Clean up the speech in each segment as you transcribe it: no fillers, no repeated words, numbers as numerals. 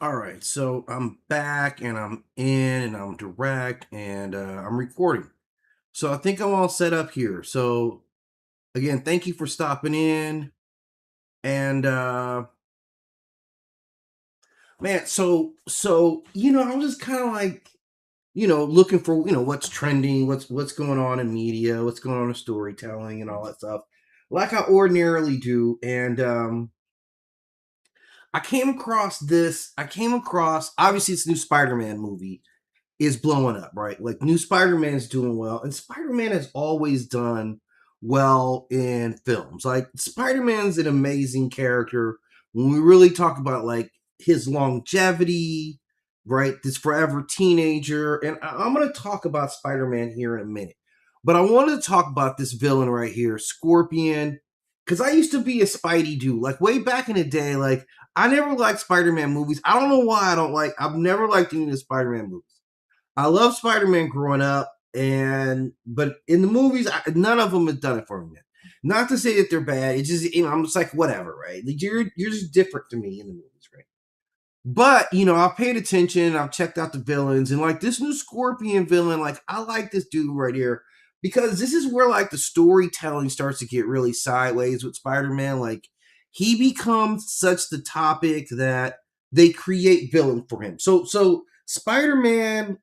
All right, so I'm back and I'm in and I'm direct and I'm recording. So I think I'm all set up here. So again, thank you for stopping in. And man, so I'm just kind of like, looking for, what's trending, what's going on in media, what's going on in storytelling and all that stuff, like I ordinarily do. And I came across this. I came across obviously it's a new Spider-Man movie is blowing up, right? Like new Spider-Man is doing well, and Spider-Man has always done well in films. Like Spider-Man's an amazing character when we really talk about like his longevity, right? This forever teenager, and I'm going to talk about Spider-Man here in a minute. But I wanted to talk about this villain right here, Scorpion, because I used to be a Spidey dude, like way back in the day. Like I never liked Spider-Man movies. I don't know why I don't like. I've never liked any of the Spider-Man movies. I love Spider-Man growing up, but in the movies, none of them have done it for me. Not to say that they're bad. It's just I'm just like whatever, right? Like, you're just different to me in the movies, right? But I've paid attention. I've checked out the villains, and like this new Scorpion villain, like I like this dude right here because this is where like the storytelling starts to get really sideways with Spider-Man. Like he becomes such the topic that they create villain for him. So Spider-Man,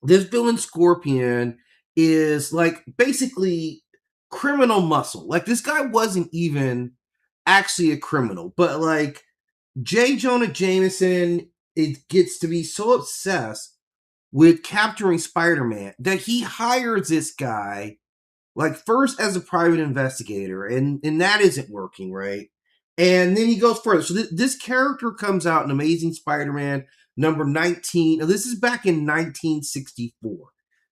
this villain Scorpion is like basically criminal muscle. Like this guy wasn't even actually a criminal, but like J. Jonah Jameson, it gets to be so obsessed with capturing Spider-Man that he hires this guy like first as a private investigator, and that isn't working, right? And then he goes further. So this character comes out in Amazing Spider-Man number 19. Now, this is back in 1964.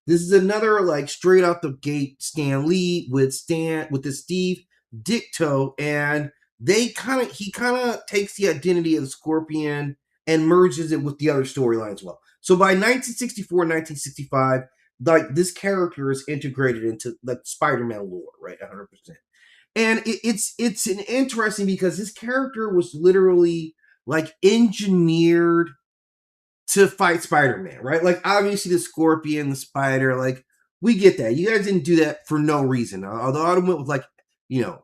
This is another like straight out the gate Stan Lee with the Steve Ditko, and he kind of takes the identity of the Scorpion and merges it with the other storylines well. So by 1964, 1965, like this character is integrated into like Spider-Man lore, right? 100%. And it's an interesting because this character was literally like engineered to fight Spider-Man, right? Like obviously the Scorpion, the Spider, like we get that. You guys didn't do that for no reason. Although I went with like, you know,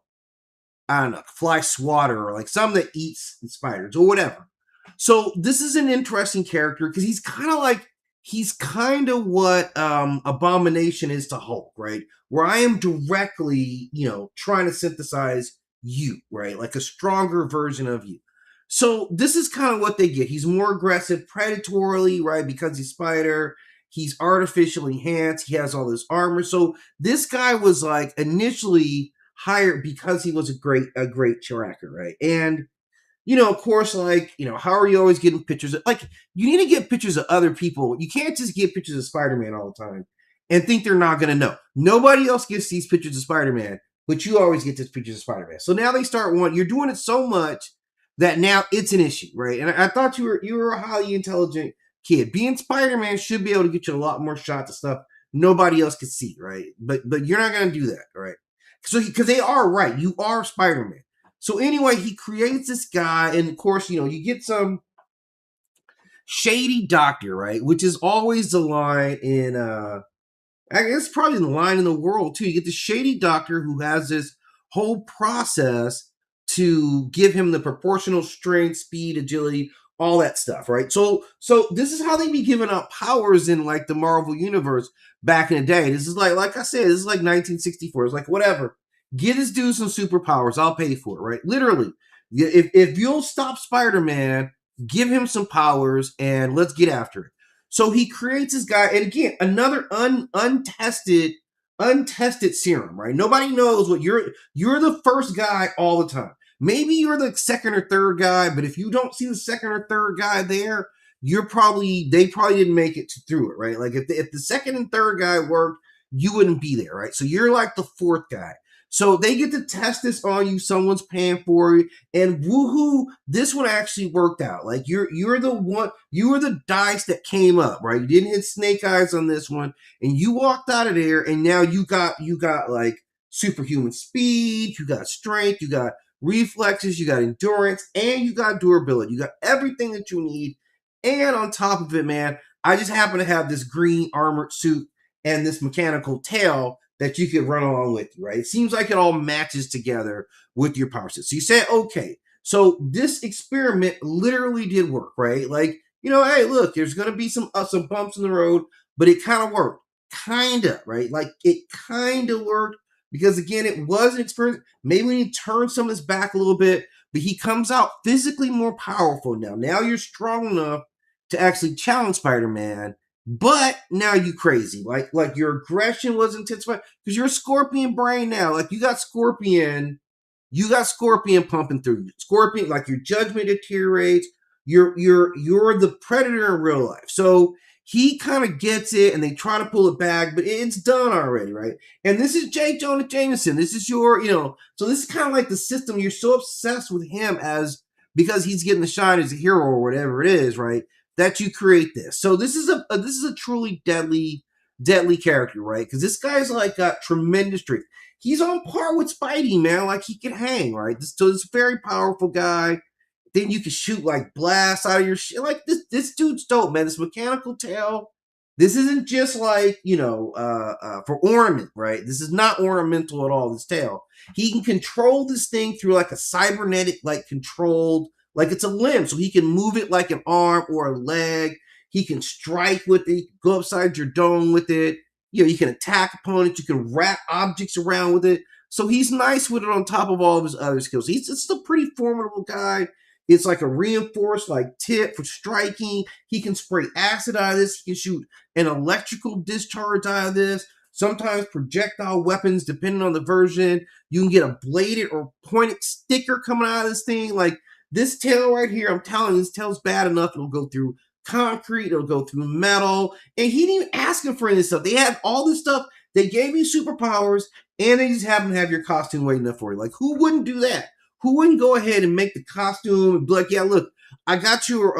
I don't know, fly swatter or like something that eats spiders or whatever. So this is an interesting character because he's kind of like he's kind of what Abomination is to Hulk, right? Where I am directly, trying to synthesize you, right? Like a stronger version of you. So this is kind of what they get. He's more aggressive, predatorily, right? Because he's Spider. He's artificially enhanced. He has all this armor. So this guy was like initially hired because he was a great tracker, right? And of course, like, how are you always getting pictures like, you need to get pictures of other people. You can't just get pictures of Spider-Man all the time and think they're not going to know. Nobody else gets these pictures of Spider-Man, but you always get these pictures of Spider-Man. So now they start you're doing it so much that now it's an issue, right? And I thought you were a highly intelligent kid. Being Spider-Man should be able to get you a lot more shots of stuff nobody else could see, right? But you're not going to do that, right? So because they are right, you are Spider-Man. So anyway, he creates this guy, and of course, you get some shady doctor, right? Which is always the line in I guess probably the line in the world too. You get the shady doctor who has this whole process to give him the proportional strength, speed, agility, all that stuff, right? So this is how they be giving out powers in like the Marvel universe back in the day. This is like I said, this is like 1964. It's like whatever. Give this dude some superpowers. I'll pay for it, right? Literally. If you'll stop Spider-Man, give him some powers and let's get after it. So he creates this guy, and again, another untested serum, right? Nobody knows what you're the first guy all the time. Maybe you're the second or third guy, but if you don't see the second or third guy there, they probably didn't make it through it, right? Like if the second and third guy worked, you wouldn't be there, right? So you're like the fourth guy. So they get to test this on you. Someone's paying for it, and woohoo! This one actually worked out. Like you're the one. You were the dice that came up, right? You didn't hit snake eyes on this one, and you walked out of there, and now you got like superhuman speed. You got strength. You got reflexes. You got endurance, and you got durability. You got everything that you need. And on top of it, man, I just happen to have this green armored suit and this mechanical tail that you could run along with you, right? It seems like it all matches together with your power set. So you say, okay, so this experiment literally did work, right? Like, hey, look, there's going to be some bumps in the road, but it kind of worked. Kind of, right? Like, it kind of worked because, again, it was an experiment. Maybe we need to turn some of this back a little bit, but he comes out physically more powerful now. Now you're strong enough to actually challenge Spider-Man, but now you crazy. Like your aggression was intensified because you're a scorpion brain now. Like you got scorpion pumping through you. Scorpion, like your judgment deteriorates. You're the predator in real life. So he kind of gets it and they try to pull it back, but it's done already, right? And this is J. Jonah Jameson. This is so this is kind of like the system. You're so obsessed with him because he's getting the shine as a hero or whatever it is, right? That you create this. So this is a truly deadly character, right? Because this guy's like got tremendous strength. He's on par with Spidey, man. Like he can hang, right? So this very powerful guy. Then you can shoot like blasts out of your shit. Like this dude's dope, man. This mechanical tail. This isn't just like for ornament, right? This is not ornamental at all. This tail. He can control this thing through like a cybernetic, like controlled, like it's a limb, so he can move it like an arm or a leg. He can strike with it, go upside your dome with it. You can attack opponents. You can wrap objects around with it. So he's nice with it on top of all of his other skills. He's just a pretty formidable guy. It's like a reinforced like tip for striking. He can spray acid out of this. He can shoot an electrical discharge out of this. Sometimes projectile weapons, depending on the version. You can get a bladed or pointed sticker coming out of this thing. Like this tail right here, I'm telling you, this tail's bad enough. It'll go through concrete. It'll go through metal. And he didn't even ask him for any of this stuff. They had all this stuff. They gave you superpowers, and they just happen to have your costume waiting up for you. Like, who wouldn't do that? Who wouldn't go ahead and make the costume and be like, yeah, look, I got your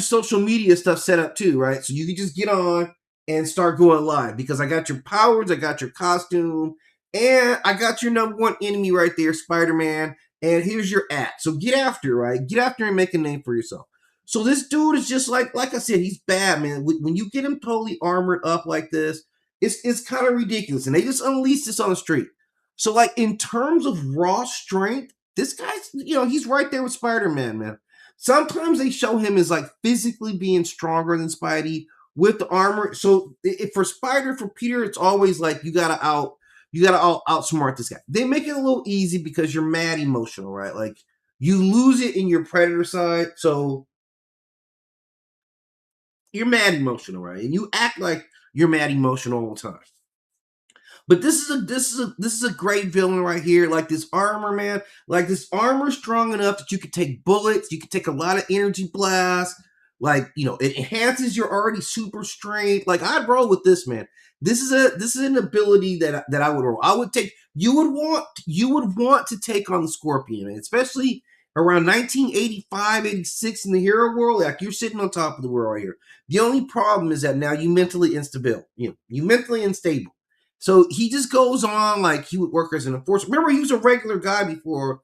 social media stuff set up too, right? So you can just get on and start going live because I got your powers, I got your costume, and I got your number one enemy right there, Spider-Man, and here's your act. So get after, right? Get after and make a name for yourself. So this dude is just like I said, he's bad, man. When you get him totally armored up like this, it's kind of ridiculous. And they just unleashed this on the street. So like in terms of raw strength, this guy's, he's right there with Spider-Man, man. sometimes they show him as like physically being stronger than Spidey with the armor. So if for Spider, for Peter, it's always like you gotta outsmart this guy. They make it a little easy because you're mad emotional, right? Like you lose it in your Predator side, so you're mad emotional, right? And you act like you're mad emotional all the time. But this is a great villain right here. Like this armor, man. Like this armor strong enough that you could take bullets, you could take a lot of energy blasts. Like, you know, it enhances your already super strength. Like I'd roll with this, man. This is an ability that I would roll. I would take you would want to take on the Scorpion, man, especially around 1985, 86 in the hero world. Like you're sitting on top of the world right here. The only problem is that now you mentally instable. You mentally unstable. So he just goes on like he would work as an enforcer. Remember, he was a regular guy before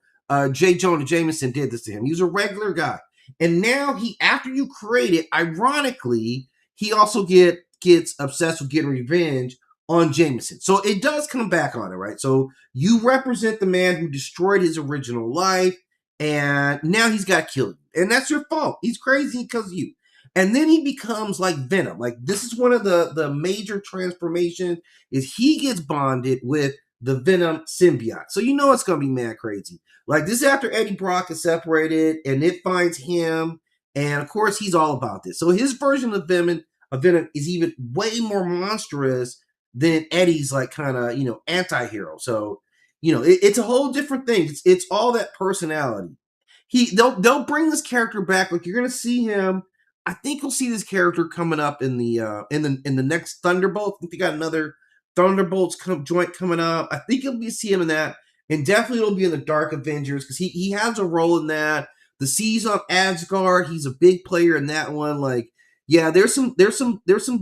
J. Jonah Jameson did this to him. He was a regular guy. And now after you create it, ironically, he also gets obsessed with getting revenge on Jameson. So it does come back on it, right? So you represent the man who destroyed his original life, and now he's got killed. And that's your fault. He's crazy because of you. And then he becomes like Venom. Like this is one of the major transformations is he gets bonded with the Venom symbiote. So you know it's gonna be mad crazy. Like this is after Eddie Brock is separated and it finds him, and of course he's all about this. So his version of Venom is even way more monstrous than Eddie's like kind of anti-hero. So it's a whole different thing. It's all that personality. They'll bring this character back. Like you're gonna see him. I think we'll see this character coming up in the next Thunderbolt. I think they got another Thunderbolts joint coming up. I think you'll see him in that, and definitely it'll be in the Dark Avengers because he has a role in that. The Siege on Asgard, he's a big player in that one. Like, yeah, there's some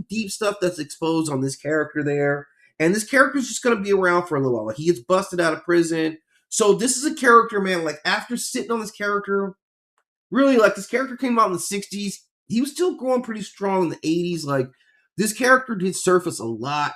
deep stuff that's exposed on this character there, and this character's just gonna be around for a little while. Like, he gets busted out of prison, so this is a character, man. Like after sitting on this character, really, like this character came out in the 60s. He was still growing pretty strong in the 80s. Like this character did surface a lot.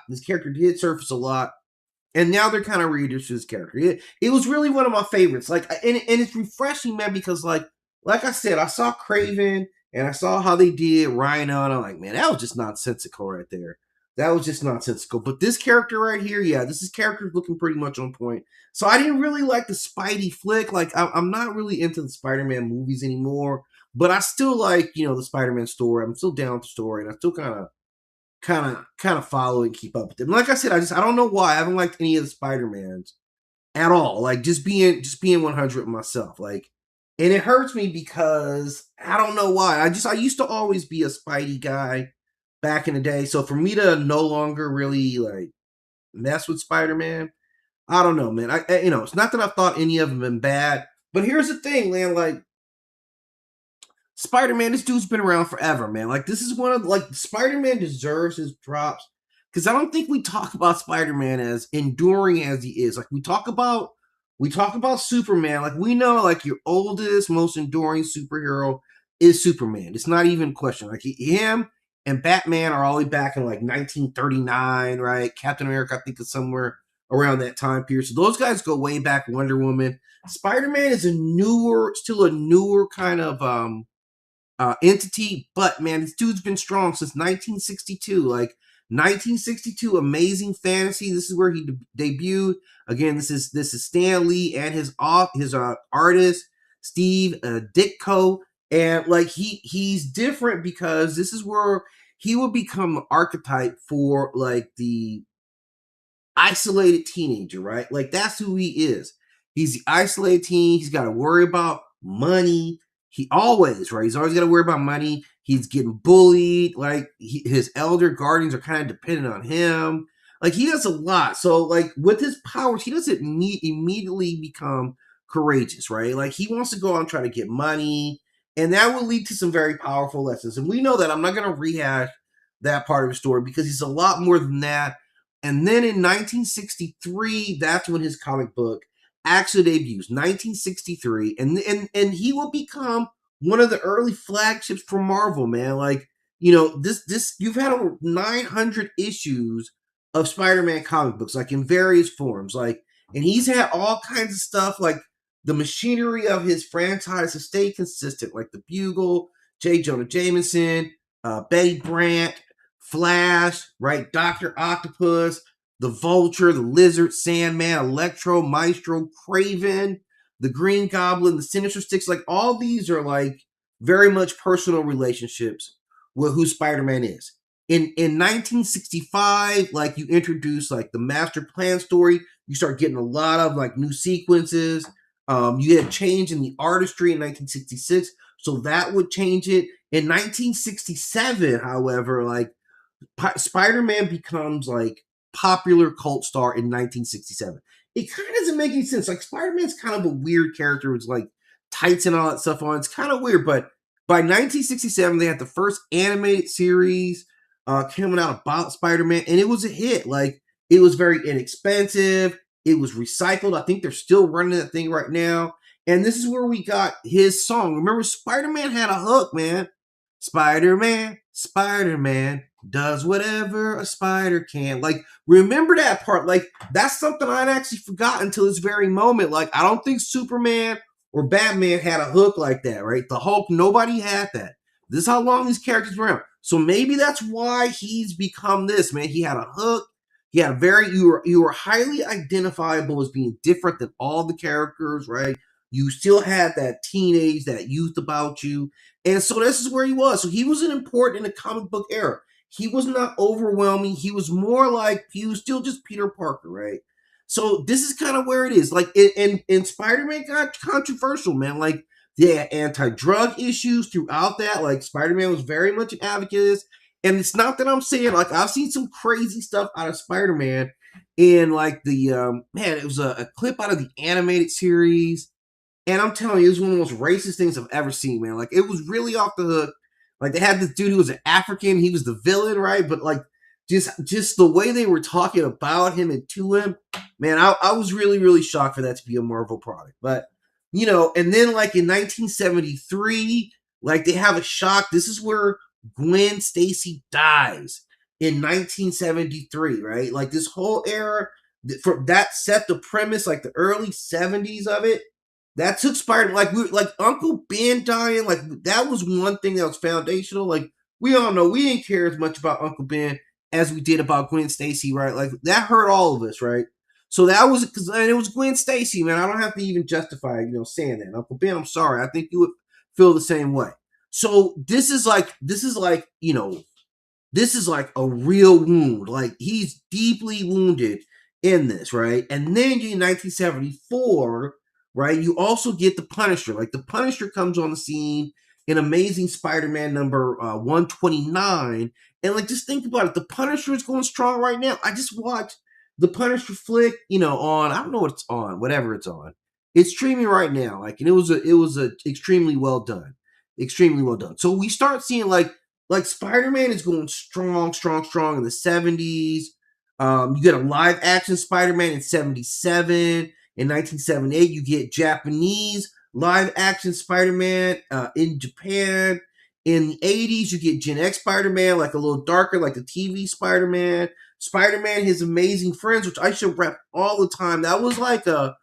And now they're kind of reintroducing this character. It was really one of my favorites. Like, and it's refreshing, man, because like I said, I saw Craven and I saw how they did Rhino, and I'm like, man, that was just nonsensical right there. That was just nonsensical. But this character right here, yeah, this character's looking pretty much on point. So I didn't really like the Spidey flick. Like, I'm not really into the Spider-Man movies anymore. But I still like, the Spider-Man story. I'm still down with the story, and I still kind of follow and keep up with them. Like I said, I don't know why I haven't liked any of the Spider-Mans at all. Like just being 100 with myself. Like, and it hurts me because I don't know why. I used to always be a Spidey guy back in the day. So for me to no longer really like mess with Spider-Man, I don't know, man. It's not that I thought any of them been bad, but here's the thing, man. Like Spider-Man, this dude's been around forever, man. Like this is one of like Spider-Man deserves his props because I don't think we talk about Spider-Man as enduring as he is. Like we talk about Superman. Like we know, like your oldest, most enduring superhero is Superman. It's not even a question. Like him and Batman are all the way back in like 1939, right? Captain America, I think, is somewhere around that time period. So those guys go way back. Wonder Woman. Spider-Man is still a newer kind of entity, but man, this dude's been strong since 1962. Like 1962, Amazing Fantasy. This is where he debuted. Again, this is Stan Lee and his artist Steve Ditko, and like he's different because this is where he will become an archetype for like the isolated teenager, right? Like that's who he is. He's the isolated teen. He's got to worry about money. Right? He's always got to worry about money. He's getting bullied. Like his elder guardians are kind of dependent on him. Like he does a lot. So like with his powers, he doesn't immediately become courageous, right? Like he wants to go out and try to get money, and that will lead to some very powerful lessons. And we know that. I'm not going to rehash that part of his story because he's a lot more than that. And then in 1963, that's when his comic book actually debuts. 1963, and he will become one of the early flagships for Marvel, man. Like this you've had over 900 issues of Spider-Man comic books, like in various forms, like, and he's had all kinds of stuff like the machinery of his franchise has stayed consistent, like the Bugle, J. Jonah Jameson, Betty Brant, Flash, right? Dr. Octopus, the Vulture, the Lizard, Sandman, Electro, Maestro, Craven, the Green Goblin, the Sinister Six. Like, all these are like very much personal relationships with who Spider-Man is. In 1965, like, you introduce like the master plan story. You start getting a lot of like new sequences. You had a change in the artistry in 1966, so that would change it. In 1967, however, like, Spider-Man becomes like popular cult star in 1967. It kind of doesn't make any sense. Like, Spider-Man's kind of a weird character with like tights and all that stuff on. It's kind of weird, but by 1967, they had the first animated series coming out about Spider-Man, and it was a hit. Like, it was very inexpensive. It was recycled. I think they're still running that thing right now. And this is where we got his song. Remember, Spider-Man had a hook, man. Spider-Man, Spider-Man does whatever a spider can. Like, remember that part. Like, that's something I'd actually forgotten until this very moment. Like, I don't think Superman or Batman had a hook like that, right? The Hulk, nobody had that. This is how long these characters were around. So maybe that's why he's become this, man. He had a hook. He had a very, you were highly identifiable as being different than all the characters, right? You still had that teenage, that youth about you. And so this is where he was. So he wasn't important in the comic book era. He was not overwhelming. He was more like, he was still just Peter Parker, right? So this is kind of where it is. Like, and Spider-Man got controversial, man. Like, they had anti-drug issues throughout that. Like, Spider-Man was very much an advocate. And it's not that I'm saying, like, I've seen some crazy stuff out of Spider-Man. And like man, it was a clip out of the animated series. And I'm telling you, it was one of the most racist things I've ever seen, man. Like, it was really off the hook. Like, they had this dude who was an African. He was the villain, right? But like, just the way they were talking about him and to him, man, I was really, really shocked for that to be a Marvel product. But, and then like in 1973, like, they have a shock. This is where Gwen Stacy dies in 1973, right? Like, this whole era, for that set the premise, like the early 70s of it. That took Spider, like Uncle Ben dying, like, that was one thing that was foundational. Like, we all know we didn't care as much about Uncle Ben as we did about Gwen Stacy, right? Like, that hurt all of us, right? So that was, because it was Gwen Stacy, man. I don't have to even justify, saying that. Uncle Ben, I'm sorry. I think you would feel the same way. So this is like this is like a real wound. Like, he's deeply wounded in this, right? And then in 1974, right, you also get the Punisher. Like, the Punisher comes on the scene in Amazing Spider-Man number 129. And like, just think about it. The Punisher is going strong right now. I just watched the Punisher flick, on, I don't know what it's on, whatever it's on. It's streaming right now. Like, and it was a extremely well done. Extremely well done. So we start seeing like Spider-Man is going strong, strong, strong in the 70s. You get a live action Spider-Man in 77. In 1978, you get Japanese live action Spider-Man in Japan. In the 80s, you get Gen X Spider-Man, like a little darker, like the TV Spider-Man. Spider-Man, His Amazing Friends, which I should rep all the time. That was like a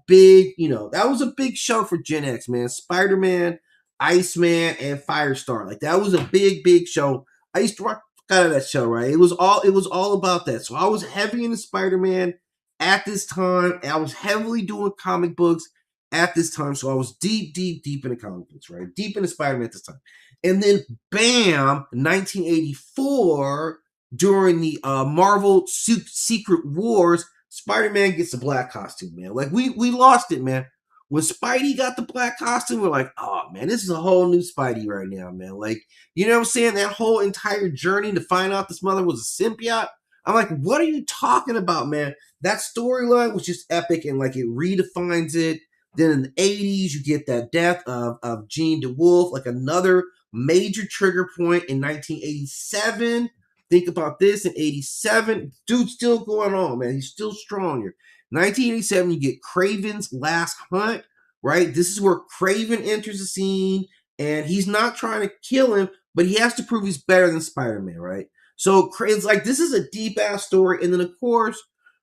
big, that was a big show for Gen X, man. Spider-Man, Iceman, and Firestar. Like, that was a big, big show. I used to rock out of that show, right? It was all about that. So I was heavy into Spider-Man at this time. And I was heavily doing comic books at this time. So I was deep, deep, deep into comic books, right? Deep into Spider-Man at this time. And then, bam, 1984, during the Marvel Secret Wars, Spider-Man gets a black costume, man. Like, we lost it, man. When Spidey got the black costume, we're like, oh, man, this is a whole new Spidey right now, man. Like, you know what I'm saying? That whole entire journey to find out this mother was a symbiote. I'm like, what are you talking about, man? That storyline was just epic, and like, it redefines it. Then in the 80s, you get that death of Jean DeWolf, like another major trigger point in 1987. Think about this, in 87, dude's still going on, man. He's still strong here. 1987, you get Kraven's Last Hunt, right? This is where Kraven enters the scene, and he's not trying to kill him, but he has to prove he's better than Spider-Man, right? So it's like, this is a deep-ass story. And then, of course,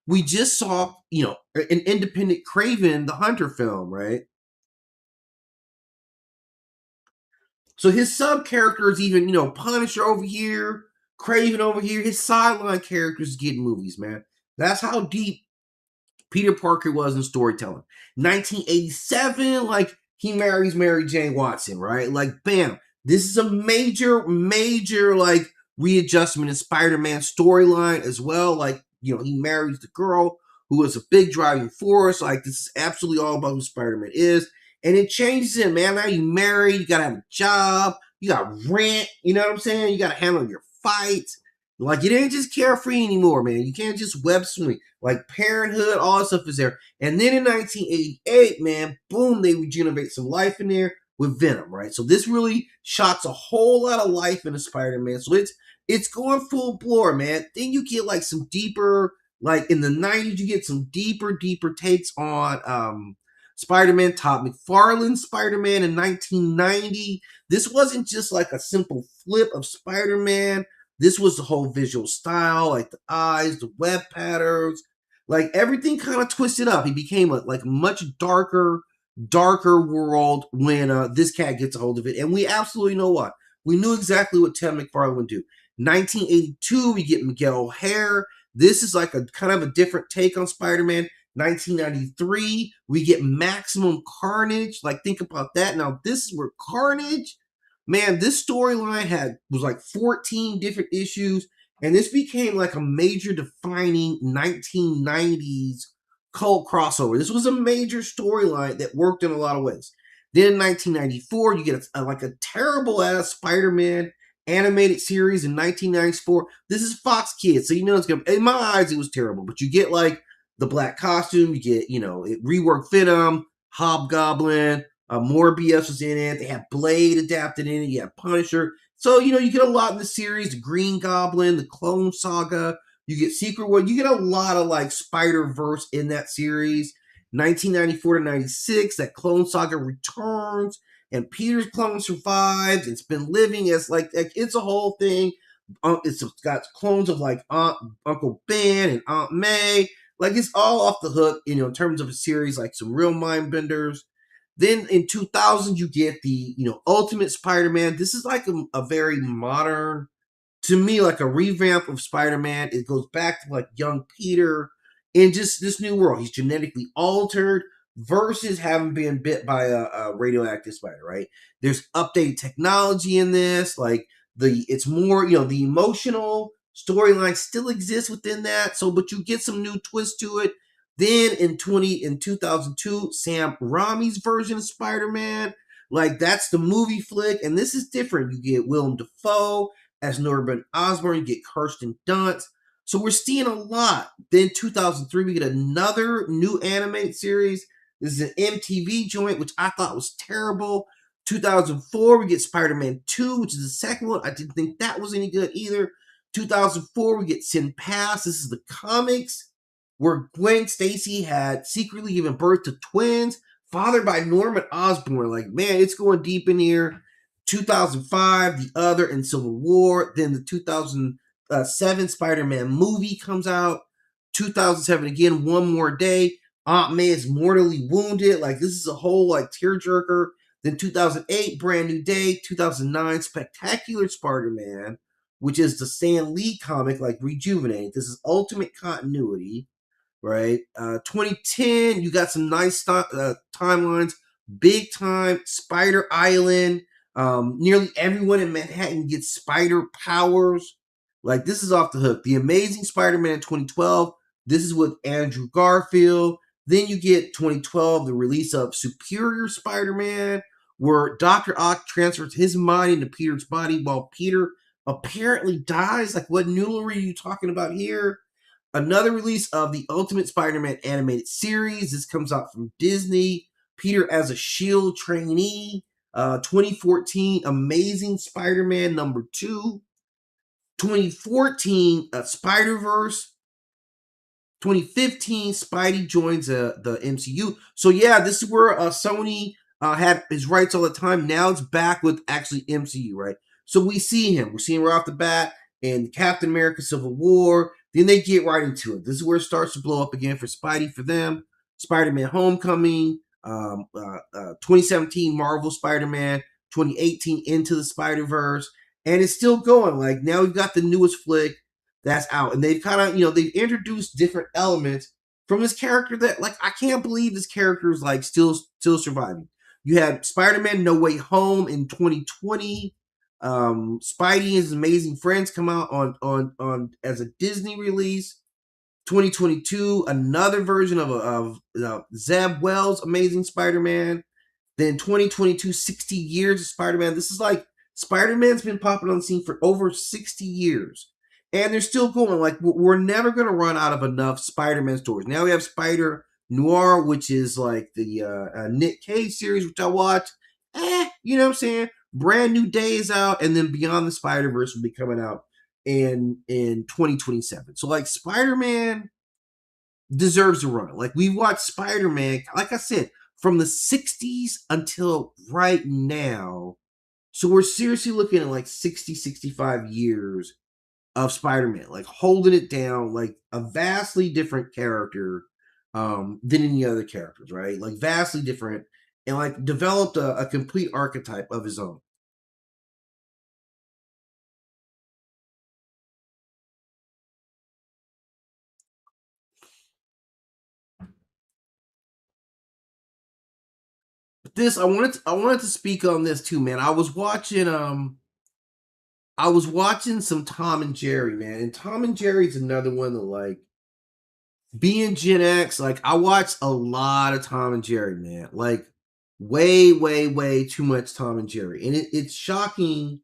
we just saw, an independent Craven the Hunter film, right? So his sub characters, even Punisher over here, Craven over here, his sideline characters getting movies, man. That's how deep Peter Parker was in storytelling. 1987, like he marries Mary Jane Watson, right? Like, bam. This is a major, major like readjustment in Spider-Man storyline as well. Like, he marries the girl who was a big driving force. Like, this is absolutely all about who Spider-Man is. And it changes him, man. Now you married, you gotta have a job, you got rent, you know what I'm saying? You gotta handle your fights. Like, it ain't just carefree anymore, man. You can't just web swing. Like Parenthood, all that stuff is there. And then in 1988, man, boom, they regenerate some life in there with Venom, right? So this really shots a whole lot of life into Spider-Man. So it's going full bore, man. Then you get like some deeper, like in the 90s, you get some deeper takes on Spider-Man. Todd McFarlane's Spider-Man in 1990. This wasn't just like a simple flip of Spider-Man. This was the whole visual style, like the eyes, the web patterns, like everything kind of twisted up. He became a like much darker world when this cat gets a hold of it. And we absolutely know what. We knew exactly what Ted McFarlane would do. 1982, we get Miguel O'Hare. This is like a kind of a different take on Spider-Man. 1993, we get Maximum Carnage. Like, think about that. Now, this is where Carnage, man, this storyline was like 14 different issues, and this became like a major defining 1990s cult crossover. This was a major storyline that worked in a lot of ways. Then in 1994, you get like a terrible ass Spider-Man animated series in 1994. This is Fox Kids, so it's gonna. In my eyes, it was terrible. But you get like the black costume, you get it reworked Venom, Hobgoblin, Morbius was in it. They have Blade adapted in it. You have Punisher. So, you get a lot in the series. The Green Goblin, the Clone Saga. You get Secret World. You get a lot of like Spider-Verse in that series. 1994 to 96, that Clone Saga returns. And Peter's clone survives. It's been living as like it's a whole thing. It's got clones of like Uncle Ben and Aunt May. Like, it's all off the hook, in terms of a series, like some real mind benders. Then in 2000, you get the, Ultimate Spider-Man. This is like a very modern, to me, like a revamp of Spider-Man. It goes back to like young Peter in just this new world. He's genetically altered versus having been bit by a radioactive spider, right? There's updated technology in this. Like, it's more, the emotional storyline still exists within that. So, but you get some new twist to it. Then in 2002, Sam Raimi's version of Spider-Man, like that's the movie flick, and this is different. You get Willem Dafoe as Norman Osborn, you get Kirsten Dunst. So we're seeing a lot. Then 2003, we get another new animated series. This is an MTV joint, which I thought was terrible. 2004, we get Spider-Man 2, which is the second one. I didn't think that was any good either. 2004, we get Sin Pass. This is the comics where Gwen Stacy had secretly given birth to twins, fathered by Norman Osborn. Like, man, it's going deep in here. 2005, The Other and Civil War. Then the 2007 Spider-Man movie comes out. 2007 again, One More Day. Aunt May is mortally wounded. Like, this is a whole like tearjerker. Then 2008, Brand New Day. 2009, Spectacular Spider-Man, which is the Stan Lee comic, like rejuvenated. This is Ultimate Continuity, right? 2010, you got some nice timelines. Big Time, Spider Island. Nearly everyone in Manhattan gets spider powers. Like, this is off the hook. The Amazing Spider-Man in 2012. This is with Andrew Garfield. Then you get 2012, the release of Superior Spider-Man, where Dr. Ock transfers his mind into Peter's body while Peter apparently dies. Like, what newlery are you talking about here? Another release of the Ultimate Spider-Man animated series. This comes out from Disney. Peter as a S.H.I.E.L.D. trainee. 2014, Amazing Spider-Man #2. 2014, Spider-Verse. 2015, Spidey joins the MCU. So yeah, this is where Sony had his rights all the time. Now it's back with actually MCU, right? So we see him. We're seeing right off the bat in Captain America Civil War. Then they get right into it. This is where it starts to blow up again for Spidey for them. Spider-Man Homecoming, 2017 Marvel Spider-Man, 2018 Into the Spider-Verse, and it's still going. Like now we've got the newest flick that's out, and they've kind of, they've introduced different elements from this character that, like, I can't believe this character is like still surviving. You had Spider-Man No Way Home in 2020. Spidey and His Amazing Friends come out on as a Disney release. 2022, another version of Zeb Wells' Amazing Spider-Man. Then 2022, 60 Years of Spider-Man. This is like Spider-Man's been popping on the scene for over 60 years. And they're still going. Like, we're never going to run out of enough Spider-Man stories. Now we have Spider Noir, which is like the Nick Cage series, which I watched. You know what I'm saying? Brand New Day is out, and then Beyond the Spider-Verse will be coming out in 2027. So, like, Spider-Man deserves a run. Like, we watched Spider-Man, like I said, from the 60s until right now. So we're seriously looking at like 60, 65 years of Spider-Man, like holding it down, like a vastly different character than any other characters, right? Like vastly different, and like developed a complete archetype of his own. But this, I wanted to speak on this too, man. I was watching some Tom and Jerry, man, and Tom and Jerry's another one that, like, being Gen X, like, I watched a lot of Tom and Jerry, man. Like, way, way, way too much Tom and Jerry. And it's shocking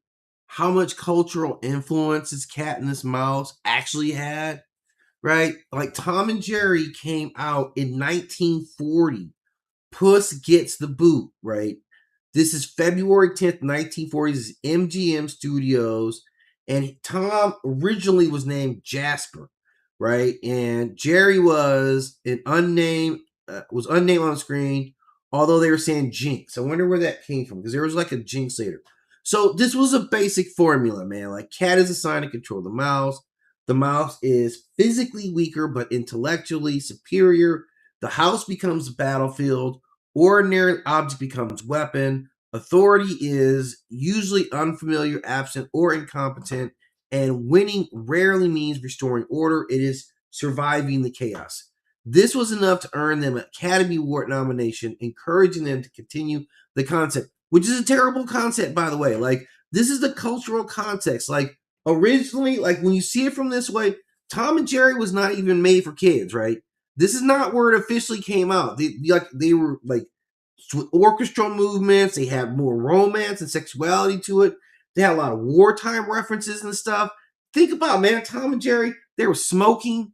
how much cultural influence this Cat and this Mouse actually had, right? Like, Tom and Jerry came out in 1940. Puss Gets the Boot, right? This is February 10th, 1940. This is MGM Studios. And Tom originally was named Jasper, right? And Jerry was unnamed on screen, although they were saying Jinx. I wonder where that came from, because there was like a Jinx later. So this was a basic formula, man. Like, Cat is assigned to control the mouse. The mouse is physically weaker but intellectually superior. The house becomes a battlefield. Ordinary object becomes weapon. Authority is usually unfamiliar, absent, or incompetent. And winning rarely means restoring order. It is surviving the chaos. This was enough to earn them an Academy Award nomination, encouraging them to continue the concept, which is a terrible concept, by the way. Like, this is the cultural context. Like, originally, like, when you see it from this way, Tom and Jerry was not even made for kids, right? This is not where it officially came out. They were like orchestral movements. They had more romance and sexuality to it. They had a lot of wartime references and stuff. Think about, man, Tom and Jerry. They were smoking,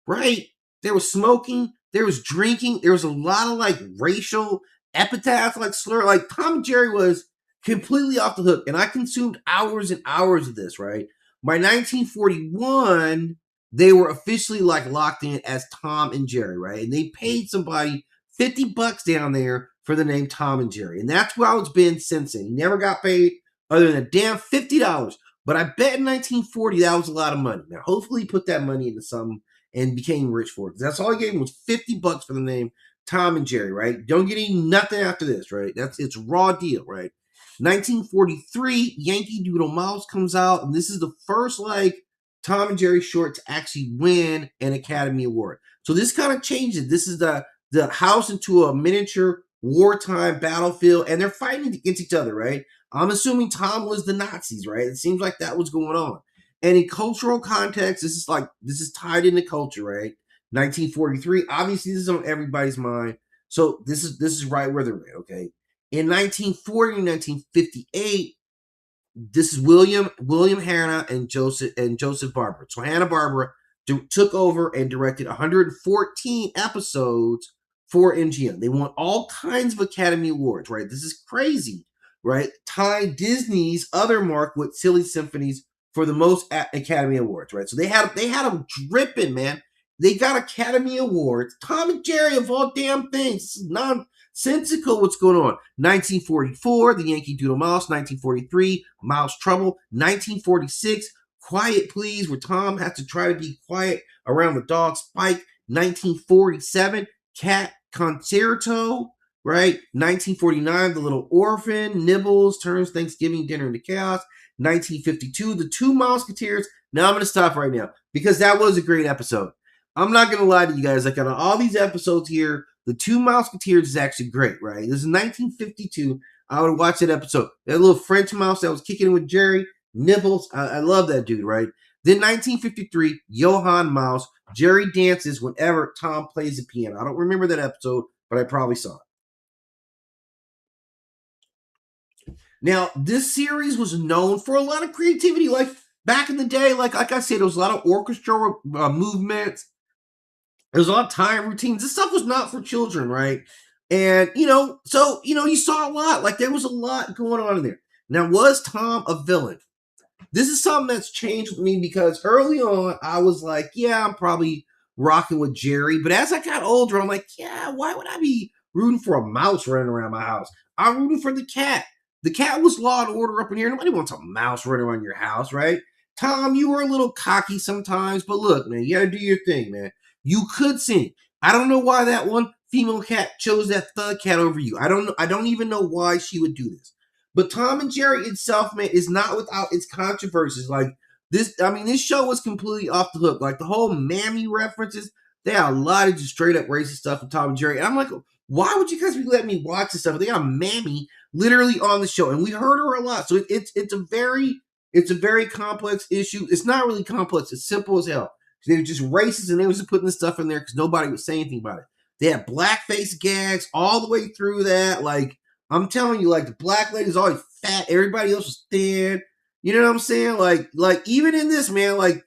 right? There was smoking. There was drinking. There was a lot of like racial epithets, like slur. Like, Tom and Jerry was completely off the hook, and I consumed hours and hours of this. Right, by 1941, they were officially like locked in as Tom and Jerry, right? And they paid somebody $50 down there for the name Tom and Jerry, and that's how it's been since then. He never got paid other than a damn $50. But I bet in 1940 that was a lot of money. Now, hopefully, he put that money into something and became rich for it. That's all he gave him was $50 for the name Tom and Jerry, right? Don't get any nothing after this, right? It's raw deal, right? 1943, Yankee Doodle Mouse comes out, and this is the first like Tom and Jerry short to actually win an Academy Award. So this kind of changes. This is the house into a miniature wartime battlefield, and they're fighting against each other, right? I'm assuming Tom was the Nazis, right? It seems like that was going on. And in cultural context, this is tied into culture, right? 1943, obviously this is on everybody's mind. So this is right where they're at, okay? In 1940 and 1958, this is William Hanna and Joseph Barbara. So Hanna-Barbera took over and directed 114 episodes for MGM. They won all kinds of Academy Awards, right? This is crazy, right? Tied Disney's other mark with Silly Symphonies for the most Academy Awards, right? So they had them dripping, man. They got Academy Awards. Tom and Jerry, of all damn things. This is nonsensical what's going on. 1944, The Yankee Doodle Mouse. 1943, Mouse Trouble. 1946, Quiet Please, where Tom has to try to be quiet around the dog Spike. 1947, Cat Concerto, right? 1949, The Little Orphan. Nibbles turns Thanksgiving dinner into chaos. 1952, The Two Musketeers. Now I'm going to stop right now because that was a great episode. I'm not going to lie to you guys. Like, out of all these episodes here, The Two Musketeers is actually great, right? This is 1952. I would watch that episode. That little French mouse that was kicking it with Jerry. Nibbles. I love that dude, right? Then 1953, Johann Mouse. Jerry dances whenever Tom plays the piano. I don't remember that episode, but I probably saw it. Now, this series was known for a lot of creativity. Like, back in the day, like I said, there was a lot of orchestral movements. There was a lot of time routines. This stuff was not for children, right? And, so, you saw a lot. Like, there was a lot going on in there. Now, was Tom a villain? This is something that's changed with me because early on, I was like, yeah, I'm probably rocking with Jerry. But as I got older, I'm like, yeah, why would I be rooting for a mouse running around my house? I'm rooting for the cat. The cat was law and order up in here. Nobody wants a mouse running around your house, right? Tom, you were a little cocky sometimes, but look, man, you gotta do your thing, man. You could sing. I don't know why that one female cat chose that thug cat over you. I don't even know why she would do this. But Tom and Jerry itself, man, is not without its controversies. Like this, I mean, this show was completely off the hook. Like the whole mammy references, they got a lot of just straight up racist stuff from Tom and Jerry. And I'm like, why would you guys be letting me watch this stuff? They got a mammy literally on the show, and we heard her a lot. So it's a very complex issue. It's not really complex. It's simple as hell. They were just racist, and they were just putting this stuff in there because nobody would say anything about it. They had blackface gags all the way through that. Like, I'm telling you, like, the black lady's always fat. Everybody else was thin. You know what I'm saying? Like even in this, man, like,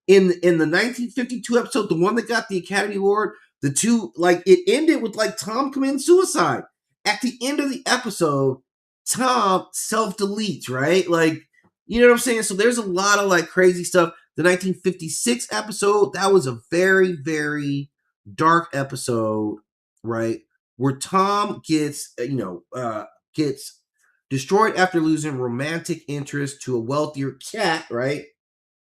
in the 1952 episode, the one that got the Academy Award, the two, like, it ended with, like, Tom committing suicide. At the end of the episode, Tom self-deletes, right? Like, you know what I'm saying? So there's a lot of, like, crazy stuff. The 1956 episode, that was a very, very dark episode, right? Where Tom gets destroyed after losing romantic interest to a wealthier cat, right?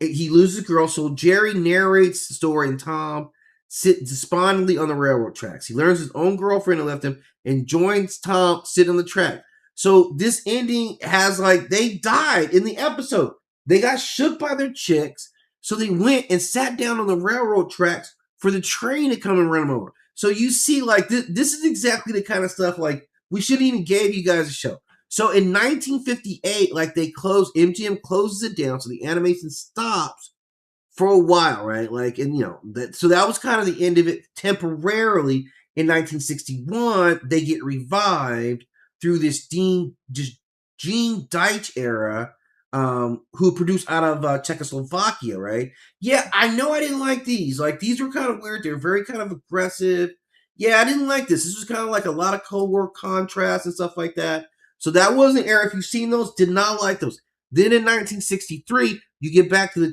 He loses a girl, so Jerry narrates the story, and Tom sits despondently on the railroad tracks. He learns his own girlfriend had left him and joins Tom sitting on the track. So this ending has, like, they died in the episode. They got shook by their chicks, so they went and sat down on the railroad tracks for the train to come and run them over. So you see, like, this is exactly the kind of stuff, like, we shouldn't even gave you guys a show. So in 1958, like, MGM closes it down, so the animation stops for a while, right? Like, and so that was kind of the end of it temporarily. In 1961, they get revived through this Gene Deitch era, who produced out of Czechoslovakia, right? Yeah, I know I didn't like these. Like, these were kind of weird. They were very kind of aggressive. Yeah, I didn't like this. This was kind of like a lot of Cold War contrast and stuff like that. So that was an era. If you've seen those, did not like those. Then in 1963, you get back to the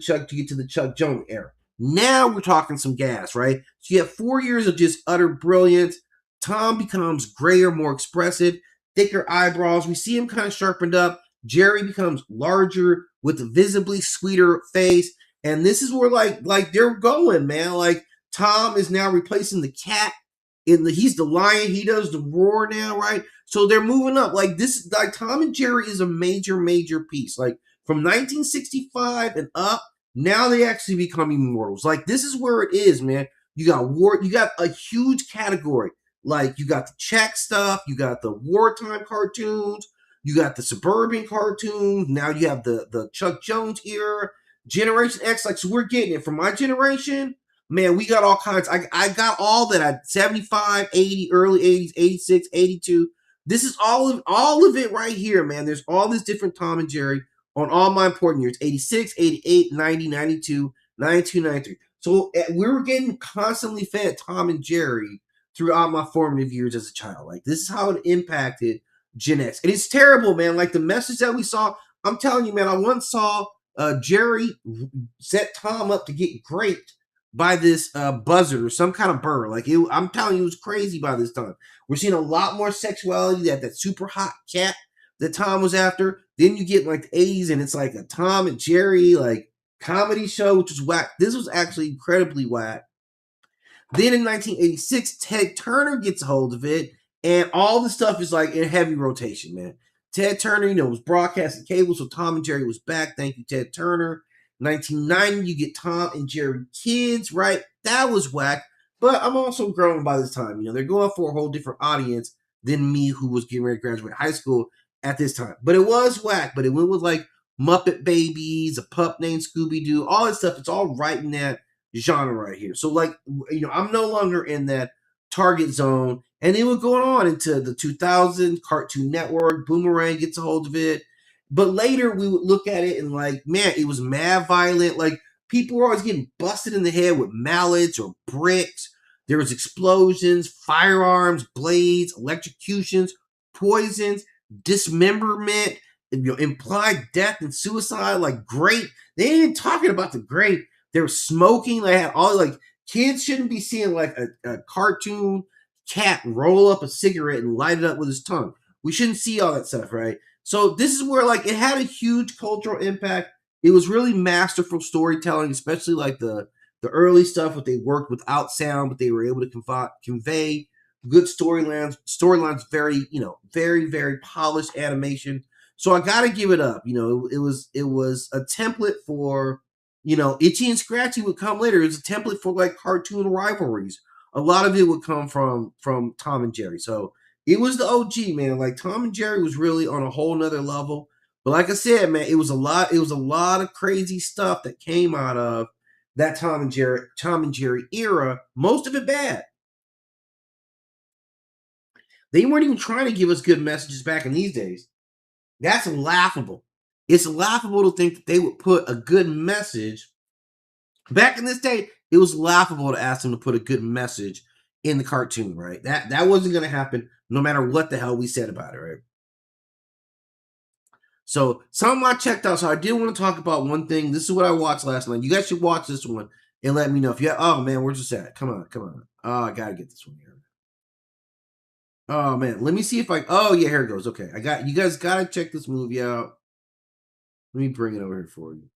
Chuck Jones era. Now we're talking some gas, right? So you have 4 years of just utter brilliance. Tom becomes grayer, more expressive, thicker eyebrows. We see him kind of sharpened up. Jerry becomes larger with a visibly sweeter face. And this is where like they're going, man. Like, Tom is now replacing the cat. He's the lion. He does the roar now, right? So they're moving up. Like, this, like, Tom and Jerry is a major, major piece. Like, from 1965 and up, now they actually become immortals. Like, this is where it is, man. You got a huge category. Like, you got the Czech stuff, you got the wartime cartoons, you got the suburban cartoons. Now you have the Chuck Jones era, Generation X. Like, so we're getting it. From my generation, man, we got all kinds. I got all that. I 75, 80, early 80s, 86, 82. This is all of it right here, man. There's all this different Tom and Jerry on all my important years: 86, 88, 90, 92, 92, 93. So we were getting constantly fed Tom and Jerry throughout my formative years as a child. Like, this is how it impacted Gen X. And it's terrible, man. Like, the message that we saw, I'm telling you, man, I once saw Jerry set Tom up to get raped by this buzzard or some kind of bird. Like, I'm telling you, it was crazy by this time. We're seeing a lot more sexuality, that super hot cat that Tom was after. Then you get, like, the 80s, and it's like a Tom and Jerry, like, comedy show, which was whack. This was actually incredibly whack. Then in 1986, Ted Turner gets a hold of it, and all the stuff is like in heavy rotation, man. Ted Turner, was broadcasting cable, so Tom and Jerry was back. Thank you, Ted Turner. 1990, you get Tom and Jerry Kids, right? That was whack. But I'm also growing by this time. They're going for a whole different audience than me, who was getting ready to graduate high school at this time. But it was whack. But it went with like Muppet Babies, a pup named Scooby Doo, all that stuff. It's all right in that genre right here. So like, I'm no longer in that target zone. And it was going on into the 2000s, Cartoon Network, Boomerang gets a hold of it. But later we would look at it and like, man, it was mad violent. Like people were always getting busted in the head with mallets or bricks. There was explosions, firearms, blades, electrocutions, poisons, dismemberment, implied death and suicide. Like great. They ain't even talking about the great. They were smoking. They had all like kids shouldn't be seeing like a cartoon cat roll up a cigarette and light it up with his tongue. We shouldn't see all that stuff, right? So this is where like it had a huge cultural impact. It was really masterful storytelling, especially like the early stuff. What they worked without sound, but they were able to convey good storylines, very very very polished animation. So I got to give it up. It was a template for Itchy and Scratchy would come later. It was a template for like cartoon rivalries. A lot of it would come from Tom and Jerry. So it was the OG, man. Like Tom and Jerry was really on a whole nother level. But like I said, man, it was a lot. It was a lot of crazy stuff that came out of that Tom and Jerry era. Most of it bad. They weren't even trying to give us good messages back in these days. That's laughable. It's laughable to think that they would put a good message back in this day. It was laughable to ask them to put a good message in the cartoon, right? That wasn't going to happen no matter what the hell we said about it, right? So something I checked out. So I did want to talk about one thing. This is what I watched last night. You guys should watch this one and let me know if you. Oh man, where's this at? Come on, come on. Oh, I gotta get this one here. Oh man, let me see if I. Oh yeah, here it goes. Okay, I got you guys. Gotta check this movie out. Let me bring it over here for you.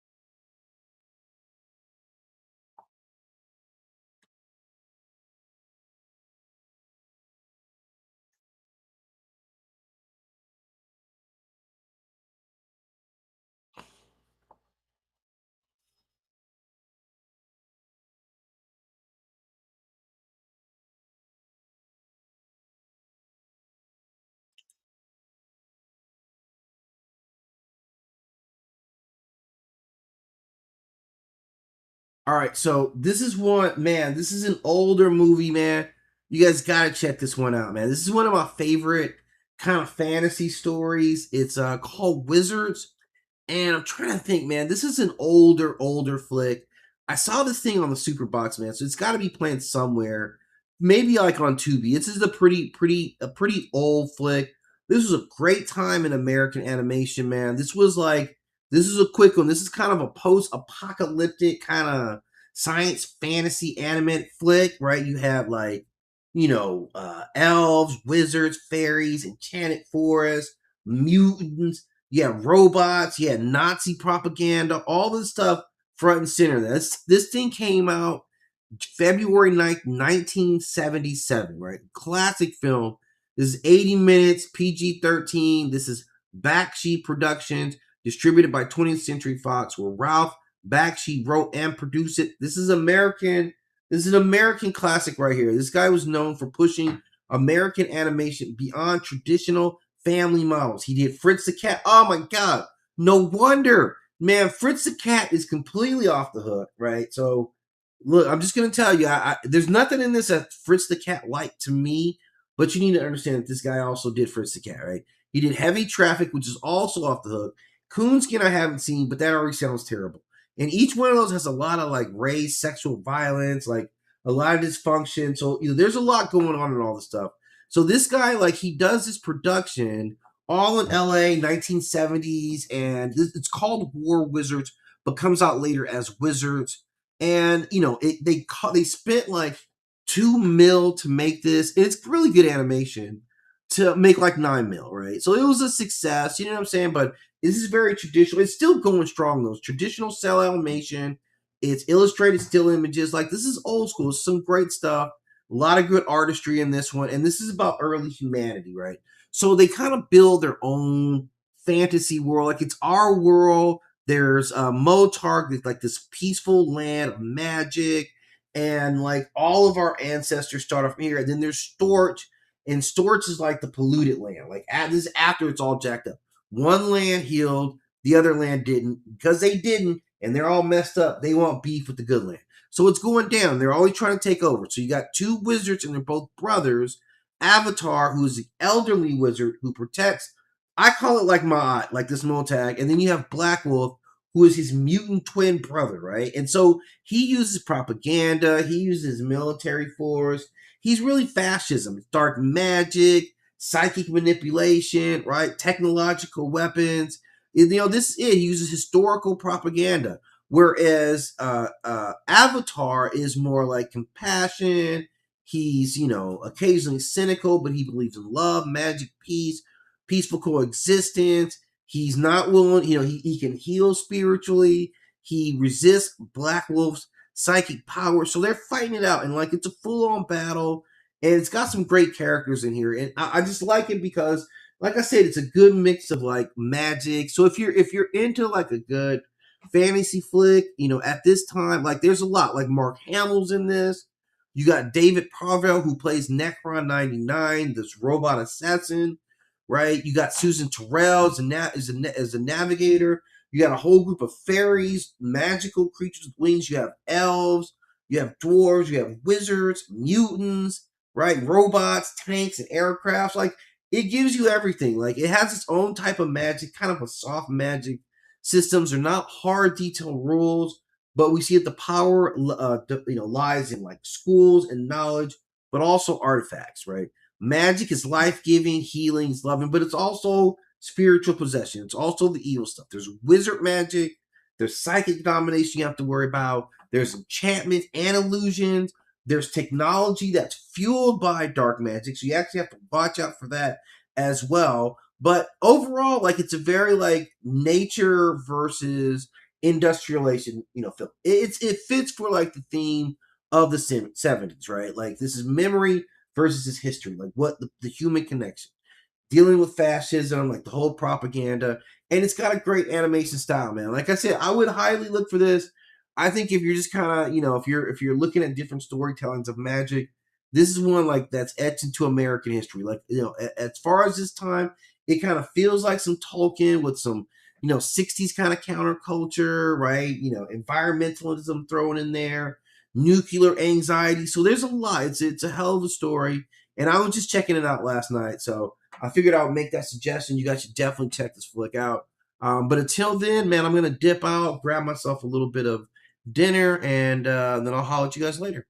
All right, so this is one, man. This is an older movie, man. You guys gotta check this one out, man. This is one of my favorite kind of fantasy stories. It's called Wizards, and I'm trying to think, man. This is an older flick. I saw this thing on the Superbox, man. So it's got to be playing somewhere. Maybe like on Tubi. This is a pretty old flick. This was a great time in American animation, man. This is a quick one. This is kind of a post-apocalyptic kind of science fantasy animated flick, right? You have like, elves, wizards, fairies, enchanted forests, mutants, yeah, robots, yeah, Nazi propaganda, all this stuff front and center. This thing came out February 9th, 1977, right? Classic film. This is 80 minutes, PG-13. This is Bakshi Productions, distributed by 20th Century Fox, where Ralph Bakshi wrote and produced it. This is American. This is an American classic right here. This guy was known for pushing American animation beyond traditional family models. He did Fritz the Cat. Oh my God. No wonder. Man, Fritz the Cat is completely off the hook, right? So, look, I'm just going to tell you, there's nothing in this that Fritz the Cat liked to me, but you need to understand that this guy also did Fritz the Cat, right? He did Heavy Traffic, which is also off the hook. Coonskin I haven't seen, but that already sounds terrible. And each one of those has a lot of like race, sexual violence, like a lot of dysfunction. So there's a lot going on in all this stuff. So this guy, like, he does this production all in LA, 1970s, and it's called War Wizards, but comes out later as Wizards. And they spent like 2 mil to make this. It's really good animation. to make like 9 mil, right? So it was a success, you know what I'm saying? But this is very traditional. It's still going strong though. It's traditional cell animation. It's illustrated still images. Like this is old school. It's some great stuff. A lot of good artistry in this one. And this is about early humanity, right? So they kind of build their own fantasy world. Like it's our world. There's Motarg, like this peaceful land of magic. And like all of our ancestors start off here. And then there's Storch, and Storch is like the polluted land. Like this is after it's all jacked up. One land healed, the other land didn't. Because they didn't, and they're all messed up, they want beef with the good land. So it's going down. They're always trying to take over. So you got two wizards, and they're both brothers. Avatar, who's the elderly wizard who protects. I call it like Maat, like this Multag. And then you have Black Wolf, who is his mutant twin brother, right? And so he uses propaganda, he uses military force, he's really fascism, dark magic, psychic manipulation, right? Technological weapons. This is it. He uses historical propaganda. Whereas Avatar is more like compassion. He's, occasionally cynical, but he believes in love, magic, peace, peaceful coexistence. He's not willing, he can heal spiritually. He resists Black Wolf's psychic power. So they're fighting it out, and like it's a full-on battle, and it's got some great characters in here. And I just like it because, like I said, it's a good mix of like magic. So if you're into like a good fantasy flick, at this time, like there's a lot. Like Mark Hamill's in this. You got David Pavel, who plays Necron 99, this robot assassin, right? You got Susan Terrell as a navigator. You got a whole group of fairies, magical creatures with wings. You have elves, you have dwarves, you have wizards, mutants, right? Robots, tanks, and aircrafts. Like it gives you everything. Like it has its own type of magic, kind of a soft magic. Systems are not hard, detailed rules, but we see that the power, lies in like schools and knowledge, but also artifacts, right? Magic is life giving, healing, it's loving, but it's also spiritual possession. It's also the evil stuff. There's wizard magic, there's psychic domination you have to worry about, there's enchantment and illusions, there's technology that's fueled by dark magic, so you actually have to watch out for that as well. But overall, like it's a very like nature versus industrialization, film. It fits for like the theme of the 70s, right? Like this is memory versus his history, like what the human connection, dealing with fascism, like the whole propaganda, and it's got a great animation style, man. Like I said, I would highly look for this. I think if you're just kind of, if you're looking at different storytellings of magic, this is one like that's etched into American history. Like as far as this time, it kind of feels like some Tolkien with some 60s kind of counterculture, right? Environmentalism thrown in there, nuclear anxiety. So there's a lot. It's a hell of a story. And I was just checking it out last night. So I figured I would make that suggestion. You guys should definitely check this flick out. But until then, man, I'm going to dip out, grab myself a little bit of dinner, and then I'll holler at you guys later.